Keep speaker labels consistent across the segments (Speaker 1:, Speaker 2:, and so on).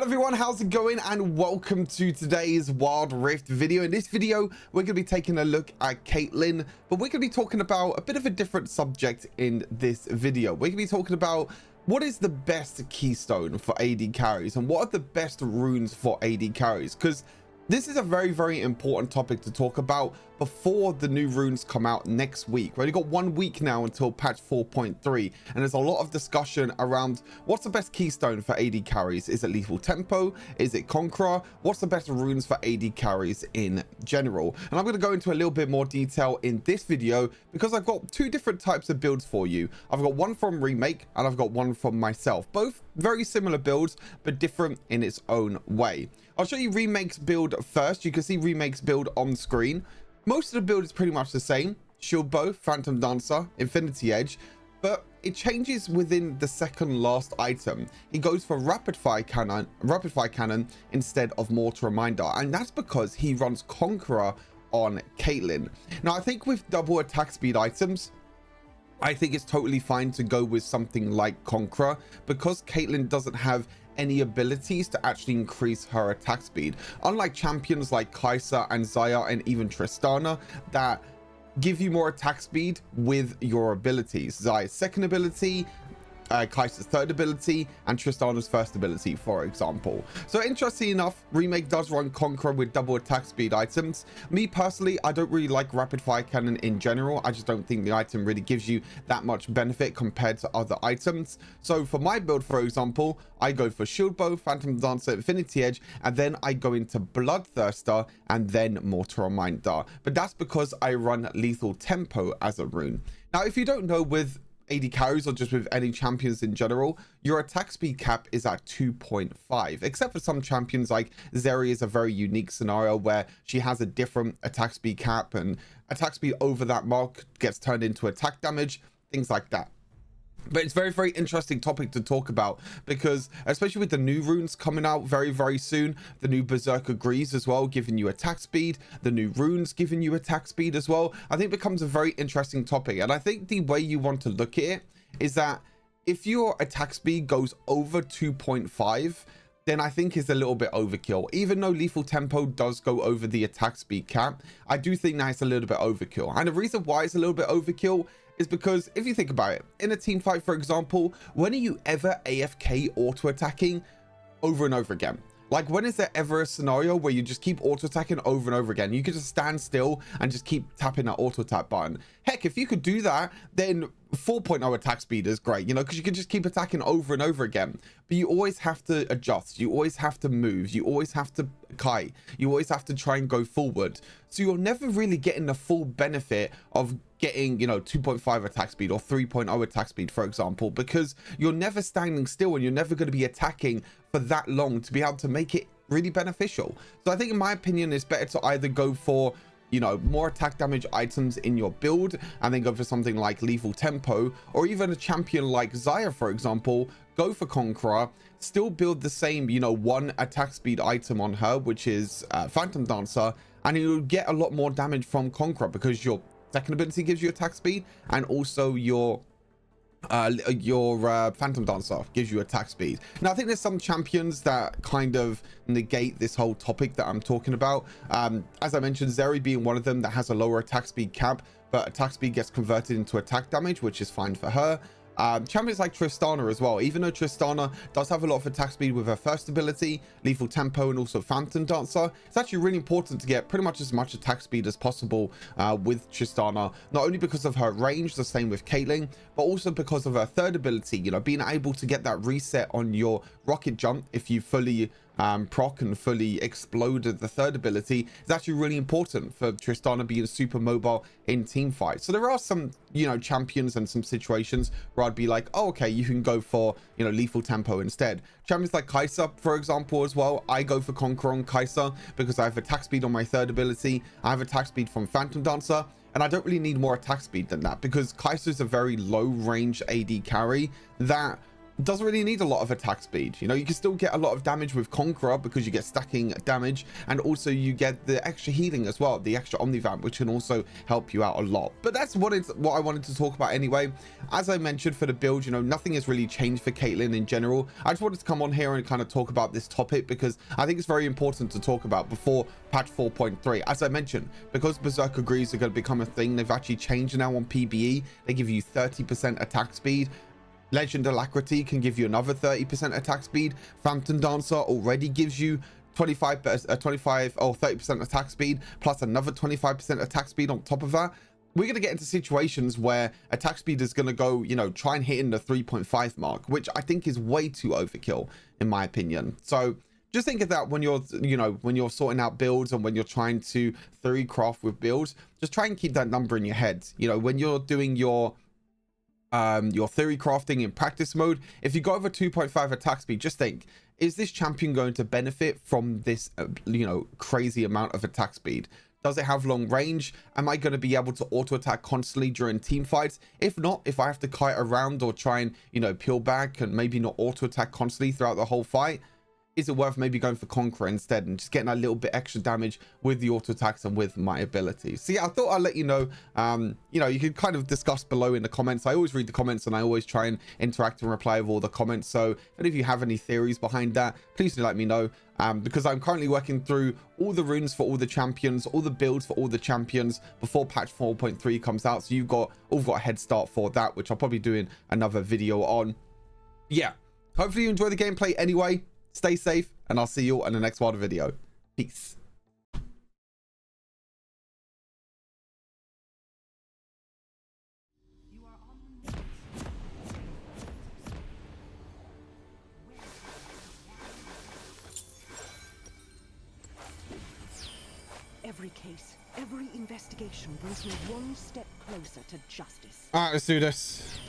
Speaker 1: Hello everyone, how's it going, and welcome to today's Wild Rift video. In this video we're going to be taking a look at Caitlyn, but we're going to be talking about a bit of a different subject in this video. We're going to be talking about what is the best Keystone for AD carries and what are the best runes for AD carries, because this is a very important topic to talk about before the new runes come out next week. We've only got 1 week now until patch 4.3, and there's a lot of discussion around what's the best Keystone for AD carries. Is it Lethal Tempo? Is it Conqueror? What's the best runes for AD carries in general? And I'm going to go into a little bit more detail in this video because I've got two different types of builds for you. I've got one from Remake and I've got one from myself. Both very similar builds, but different in its own way. I'll show you Remake's build first. You can see Remake's build on screen. Most of the build is pretty much the same. Shield Bow, Phantom Dancer, Infinity Edge, but it changes within the second last item. He goes for rapid fire cannon instead of Mortar Reminder, and that's because he runs Conqueror on Caitlyn. Now I think with double attack speed items, I think it's totally fine to go with something like Conqueror because Caitlyn doesn't have any abilities to actually increase her attack speed, unlike champions like Kai'Sa and Xayah and even Tristana that give you more attack speed with your abilities. Xayah's second ability, Kai'Sa's third ability, and Tristana's first ability, for example. So interesting enough, Remake does run Conqueror with double attack speed items. Me personally, I don't really like rapid fire cannon in general. I just don't think the item really gives you that much benefit compared to other items. So for my build, for example, I go for Shield Bow, Phantom Dancer, Infinity Edge, and then I go into Bloodthirster and then Mortar Reminder. But that's because I run Lethal Tempo as a rune. Now, if you don't know, with AD carries or just with any champions in general, your attack speed cap is at 2.5, except for some champions like Zeri is a very unique scenario where she has a different attack speed cap, and attack speed over that mark gets turned into attack damage, things like that. But it's very interesting topic to talk about because especially with the new runes coming out very soon, the new Berserker Greaves as well giving you attack speed, the new runes giving you attack speed as well, I think it becomes a very interesting topic. And I think the way you want to look at it is that if your attack speed goes over 2.5, then I think is a little bit overkill. Even though Lethal Tempo does go over the attack speed cap, I do think that's a little bit overkill. And the reason why it's a little bit overkill is because if you think about it, in a team fight, for example, when are you ever AFK auto attacking over and over again? Like, when is there ever a scenario where you just keep auto attacking over and over again? You could just stand still and just keep tapping that auto attack button. Heck, if you could do that, then 4.0 attack speed is great, you know, because you can just keep attacking over and over again. But you always have to adjust, you always have to move, you always have to kite, you always have to try and go forward. So you're never really getting the full benefit of getting, you know, 2.5 attack speed or 3.0 attack speed, for example, because you're never standing still and you're never going to be attacking for that long to be able to make it really beneficial. So I think, in my opinion, it's better to either go for, you know, more attack damage items in your build and then go for something like Lethal Tempo, or even a champion like Xayah, for example, go for Conqueror, still build the same, you know, one attack speed item on her, which is Phantom Dancer, and you'll get a lot more damage from Conqueror because your second ability gives you attack speed, and also your Phantom Dancer gives you attack speed. Now I think there's some champions that kind of negate this whole topic that I'm talking about. As I mentioned, Zeri being one of them that has a lower attack speed cap, but attack speed gets converted into attack damage, which is fine for her. Champions like Tristana as well, even though Tristana does have a lot of attack speed with her first ability, Lethal Tempo, and also Phantom Dancer, it's actually really important to get pretty much as much attack speed as possible with Tristana, not only because of her range, the same with Caitlyn, but also because of her third ability, you know, being able to get that reset on your rocket jump if you fully proc and fully exploded the third ability is actually really important for Tristana being super mobile in team fights. So there are some, you know, champions and some situations where I'd be like, oh, okay, you can go for, you know, Lethal Tempo instead. Champions like Kai'Sa, for example, as well, I go for Conqueror on Kai'Sa because I have attack speed on my third ability, I have attack speed from Phantom Dancer, and I don't really need more attack speed than that because Kai'Sa is a very low range AD carry that doesn't really need a lot of attack speed. You know, you can still get a lot of damage with Conqueror because you get stacking damage, and also you get the extra healing as well, the extra Omnivamp, which can also help you out a lot. But that's what I wanted to talk about anyway. As I mentioned, for the build, you know, nothing has really changed for Caitlyn in general. I just wanted to come on here and kind of talk about this topic because I think it's very important to talk about before patch 4.3. As I mentioned, because Berserker Greaves are going to become a thing, they've actually changed now on PBE. They give you 30% attack speed. Legend Alacrity can give you another 30% attack speed. Phantom Dancer already gives you 25 or 30% attack speed, plus another 25% attack speed on top of that. We're going to get into situations where attack speed is going to go, you know, try and hit in the 3.5 mark, which I think is way too overkill, in my opinion. So just think of that when you're, you know, when you're sorting out builds and when you're trying to theory craft with builds. Just try and keep that number in your head. You know, when you're doing your theory crafting in practice mode, if you go over 2.5 attack speed, just think, is this champion going to benefit from this you know, crazy amount of attack speed? Does it have long range? Am I going to be able to auto attack constantly during team fights? If not, if I have to kite around or try and, you know, peel back and maybe not auto attack constantly throughout the whole fight, is it worth maybe going for Conqueror instead and just getting a little bit extra damage with the auto attacks and with my abilities? So yeah, I thought I'd let you know. You know, you can kind of discuss below in the comments. I always read the comments and I always try and interact and reply with all the comments. So if you have any theories behind that, please do let me know, because I'm currently working through all the runes for all the champions, all the builds for all the champions before patch 4.3 comes out. So you've all got a head start for that, which I'll probably do in another video on. Yeah, hopefully you enjoy the gameplay anyway. Stay safe, and I'll see you all in the next WAD video. Peace.
Speaker 2: Every case, every investigation brings me one step closer to justice.
Speaker 1: All right, let's do this.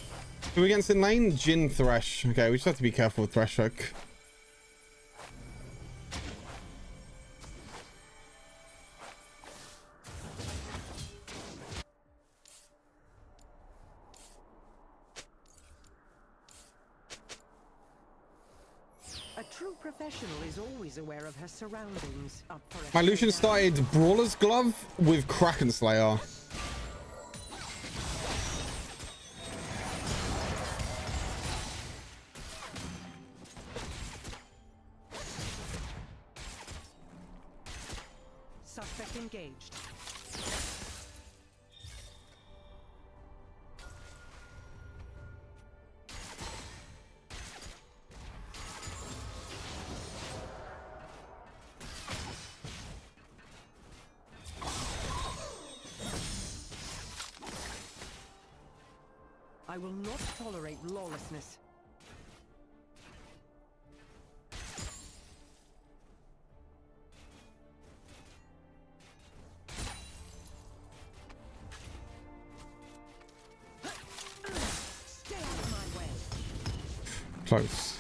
Speaker 1: Who against in lane? Jin Thresh. Okay, we just have to be careful with Thresh hook.
Speaker 2: A true professional is always aware of her surroundings. Up for
Speaker 1: My Lucian started Brawler's Glove with Kraken Slayer.
Speaker 2: Suspect engaged. I will not tolerate lawlessness. Stay out of my way.
Speaker 1: Close.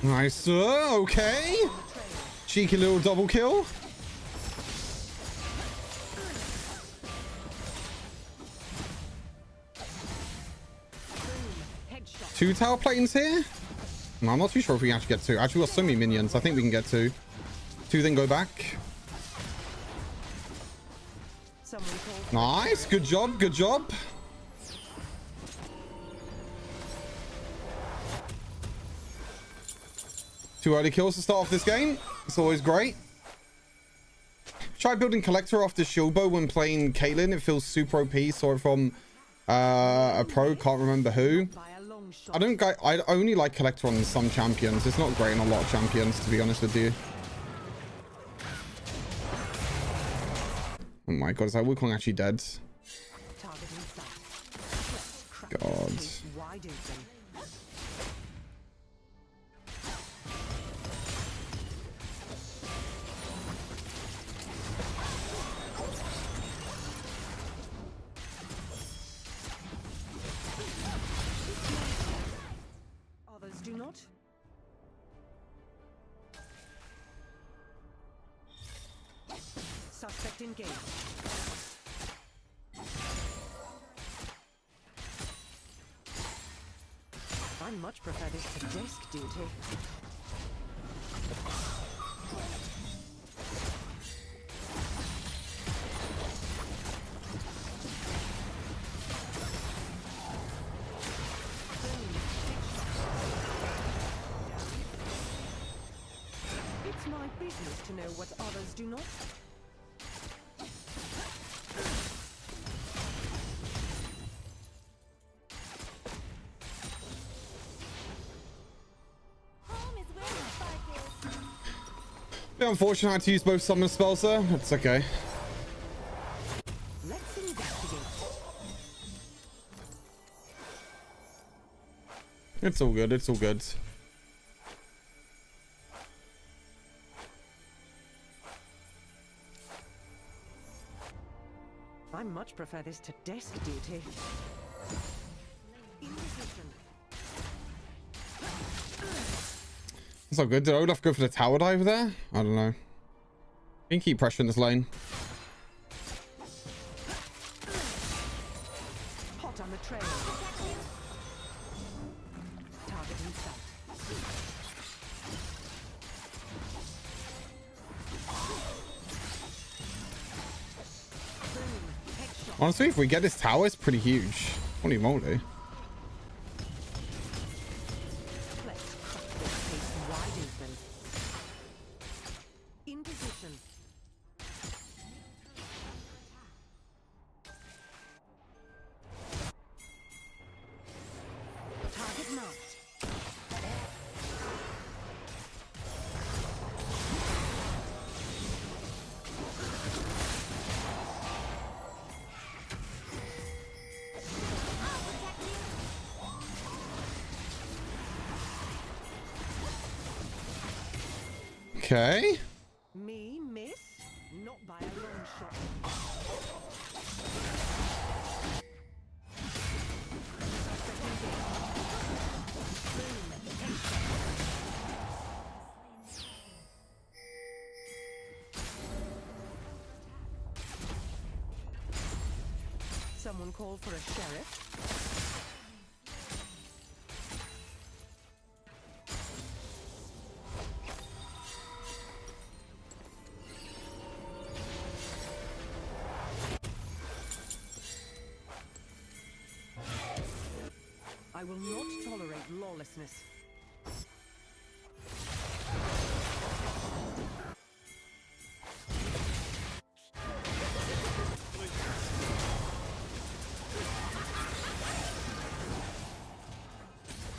Speaker 1: Nice, okay. Cheeky little double kill. Two tower planes here? No, I'm not too sure if we can actually get two. Actually, we've got so many minions. I think we can get two. Two, then go back. Nice. Good job. Good job. Two early kills to start off this game. It's always great. Try building Collector after shield bow when playing Caitlyn. It feels super OP. Saw it from a pro. Can't remember who. I only like Collector on some champions. It's not great on a lot of champions, to be honest with you. Oh my god, is that Wukong actually dead? God.
Speaker 2: Others do not. engaged. I much prefer this to desk duty. It's my business to know what others do not.
Speaker 1: Bit unfortunate I had to use both summon spells there. It's okay.
Speaker 2: Let's investigate.
Speaker 1: It's all good. It's all good.
Speaker 2: I much prefer this to desk duty. In position.
Speaker 1: It's not good. Did Olaf go for the tower dive there? I don't know. We can keep pressuring this lane.
Speaker 2: Hot on the trail. Target in sight. Boom. Headshot.
Speaker 1: Honestly, if we get this tower, it's pretty huge. Holy moly.
Speaker 2: Let's cut this place wide open. In position. Target marked.
Speaker 1: Okay.
Speaker 2: Me miss? Not by a long shot. Someone call for a sheriff? I will not tolerate lawlessness.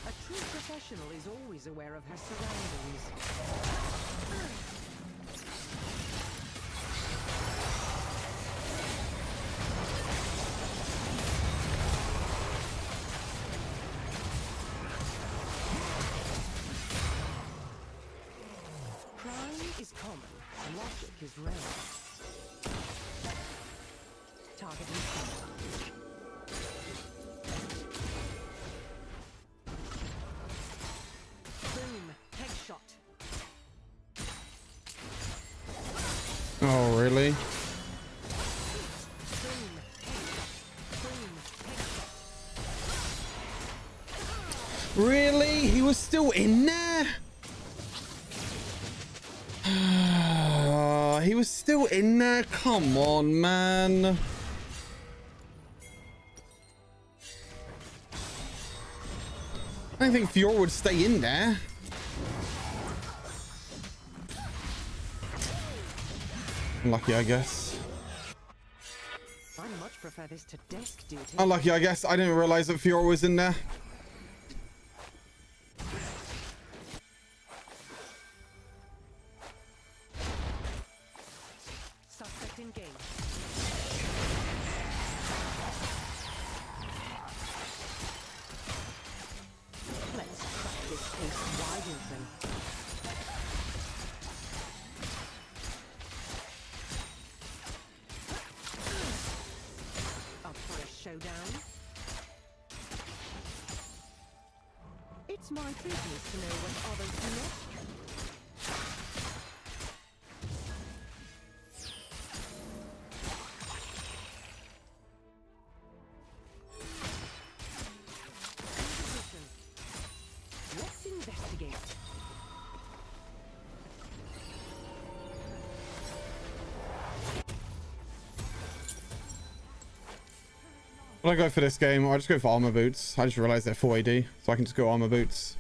Speaker 2: A true professional is always aware of her surroundings. Crime is common, logic is rare. Target in sight. Boom, headshot.
Speaker 1: Oh, really?
Speaker 2: Boom, headshot. Boom, headshot.
Speaker 1: Really? He was still in there? He was still in there? Come on, man. I don't think Fiora would stay in there. Unlucky, I guess.
Speaker 2: I much prefer this to desk duty.
Speaker 1: Unlucky, I guess. I didn't realize that Fiora was in there.
Speaker 2: Suspect engaged. Let's crack this place wide open. Up for a showdown? It's my business to know what others do not.
Speaker 1: Will I go for this game? I'll just go for armor boots. I just realized they're 4 AD, so I can just go armor boots.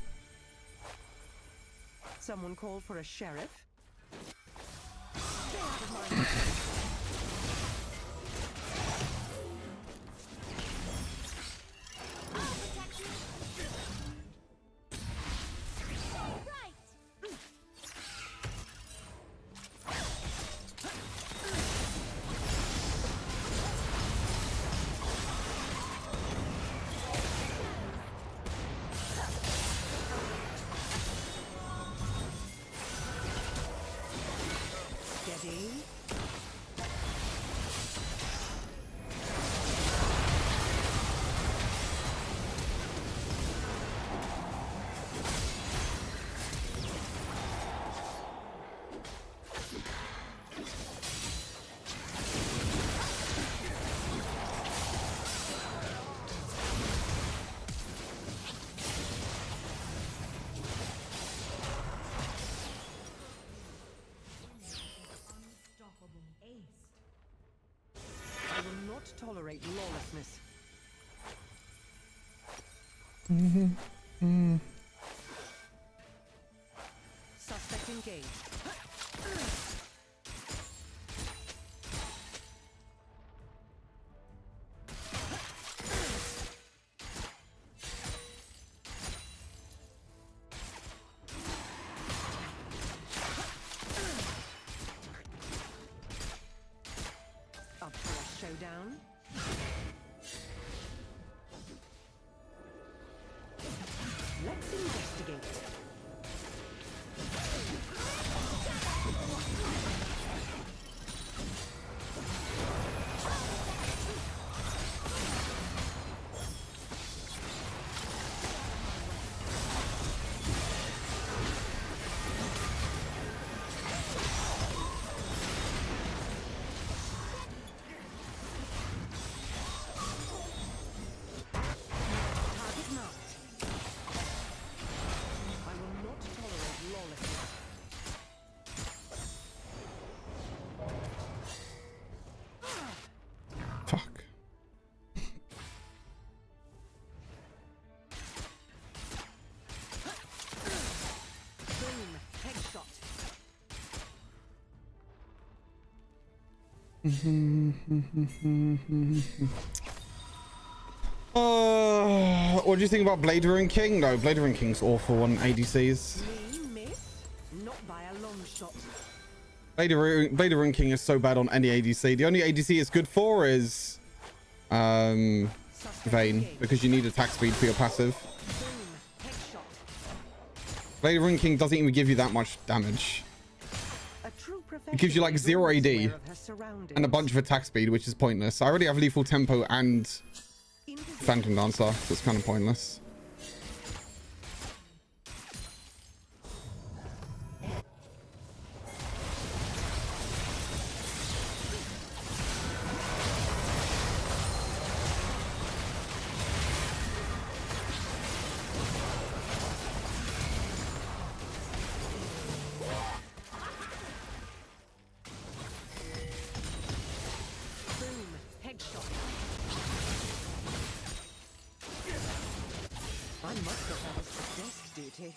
Speaker 2: Someone called for a sheriff. Stay out of my way. I will not tolerate lawlessness. Suspect engaged. Up for a showdown. Let's investigate. Target marked. I will not tolerate lawlessness.
Speaker 1: Fuck.
Speaker 2: Boom. Headshot.
Speaker 1: What do you think about Blade Rune King? No, Blade Rune King's awful on ADCs.
Speaker 2: Me miss? Not by a long shot.
Speaker 1: Blade Rune King is so bad on any ADC. The only ADC it's good for is Vayne, because you need attack speed for your passive.
Speaker 2: Boom. Headshot.
Speaker 1: Blade Rune King doesn't even give you that much damage.
Speaker 2: A true
Speaker 1: It gives you like 0 AD
Speaker 2: professional is aware of her surroundings.
Speaker 1: and a bunch of attack speed, which is pointless. I already have lethal tempo and Phantom Dancer, so it's kind of pointless.
Speaker 2: Boom. Headshot. I must have had a desk duty.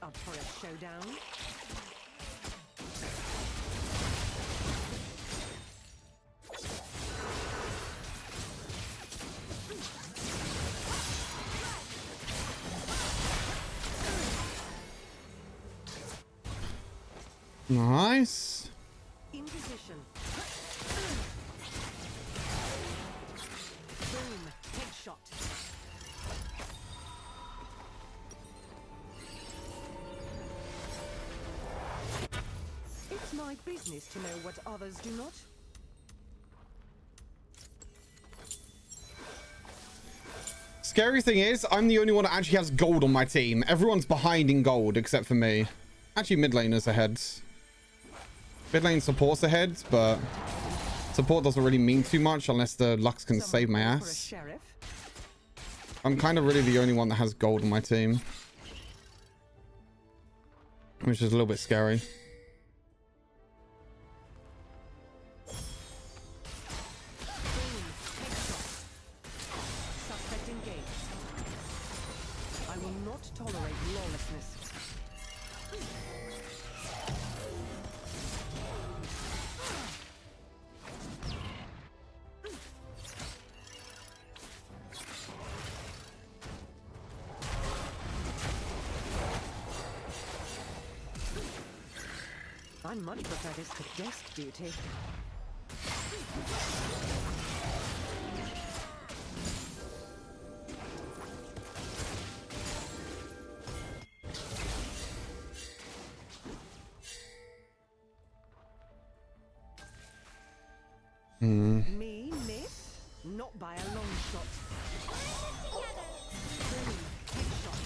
Speaker 2: Up for a showdown.
Speaker 1: Nice.
Speaker 2: In position. Boom. Headshot. It's my business to know what others do not.
Speaker 1: Scary thing is, I'm the only one that actually has gold on my team. Everyone's behind in gold except for me. Actually, mid laner's ahead. Mid lane support's ahead, but support doesn't really mean too much unless the Lux can save my
Speaker 2: Someone call for a
Speaker 1: ass.
Speaker 2: sheriff.
Speaker 1: I'm kind of really the only one that has gold on my team, which is a little bit scary.
Speaker 2: I much prefer this to desk duty. Me miss? Not by a long shot. Boom, headshot.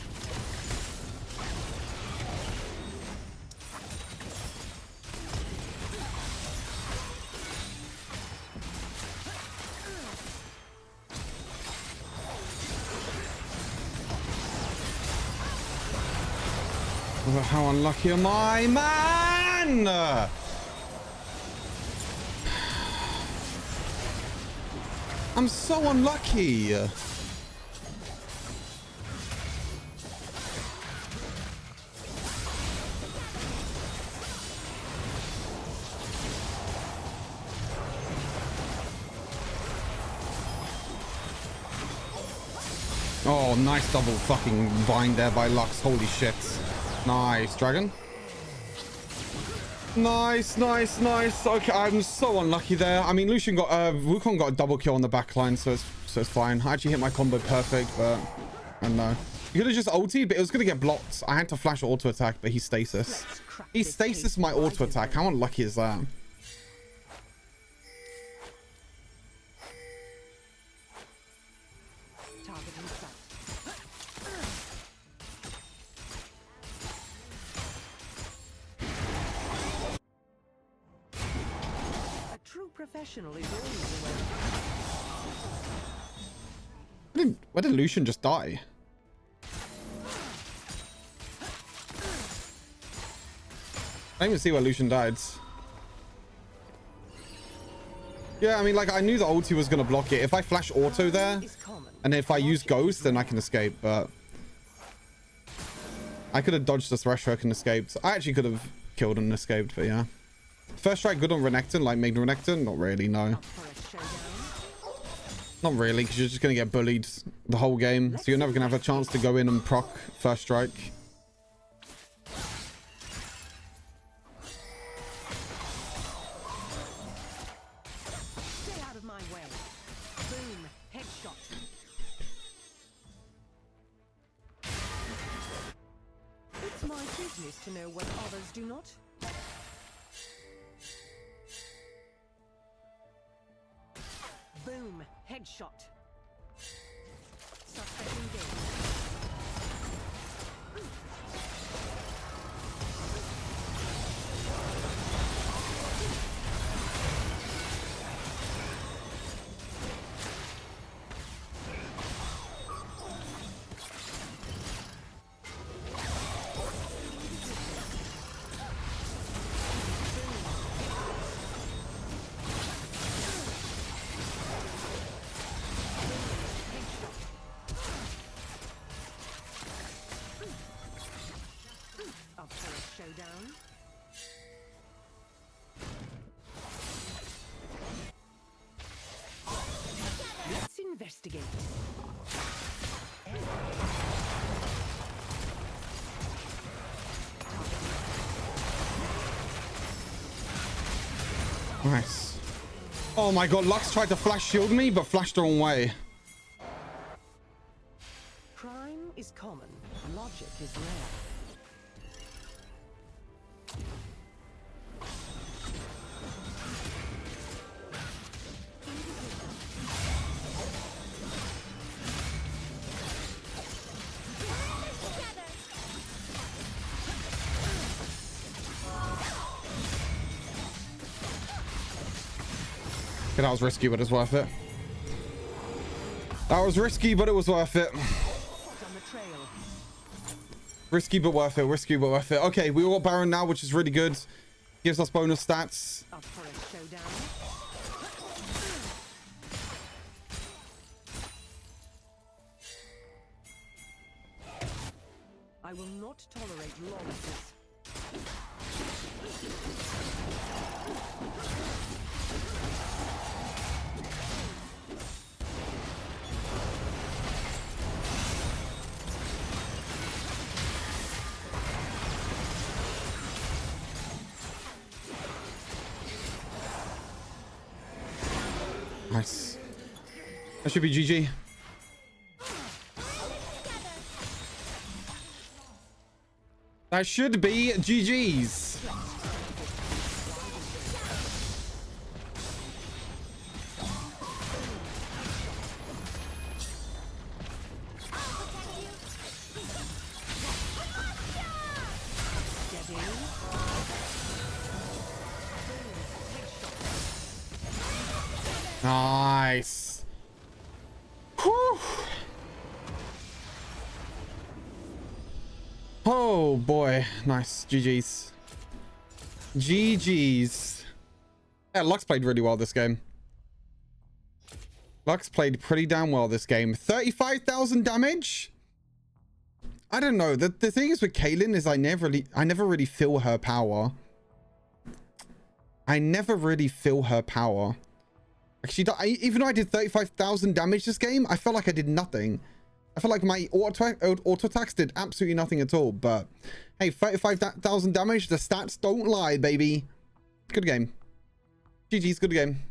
Speaker 1: Oh, how unlucky am I, man? I'm so unlucky. Oh, nice double fucking bind there by Lux. Holy shit. Nice, dragon. Nice, nice, nice. Okay, I'm so unlucky there. I mean, Lucian got Wukong got a double kill on the back line, so it's fine. I actually hit my combo perfect, but I don't know. You could have just ultied, but it was gonna get blocked. I had to flash auto attack, but he stasis. He stasis my auto attack. How unlucky is that?
Speaker 2: Professional is always aware.
Speaker 1: Where did Lucian just die? I didn't even see where Lucian died. Yeah, I mean, like, I knew the ulti was going to block it. If I flash auto there, and if I use ghost, then I can escape, but I could have dodged the Threshold and escaped. I actually could have killed and escaped, but yeah. First strike good on Renekton, like main Renekton? Not really, no. Not really, because you're just going to get bullied the whole game. So you're never going to have a chance to go in and proc first strike.
Speaker 2: Stay out of my way. Boom, headshot. It's my business to know what others do not. Boom, headshot. Suspect engaged. Showdown. Let's investigate.
Speaker 1: Nice. Oh my god, Lux tried to flash shield me, but flashed the wrong way.
Speaker 2: Crime is common. Logic is rare.
Speaker 1: Okay, that was risky, but it's worth it. That was risky, but it was worth it. Risky, but worth it. Risky, but worth it. Okay, we got Baron now, which is really good. Gives us bonus stats.
Speaker 2: Up for a showdown. I will not tolerate lawlessness.
Speaker 1: Nice. That should be GG. That should be GG's. Nice. Whew. Oh boy, nice. GG's. GG's. Yeah, Lux played really well this game. Lux played pretty damn well this game. 35,000 damage. I don't know. The thing is with Caitlyn is I never really feel her power. I never really feel her power. Actually, even though I did 35,000 damage this game, I felt like I did nothing. I felt like my auto attacks did absolutely nothing at all. But hey, 35,000 damage, the stats don't lie, baby. Good game. GG's, good game.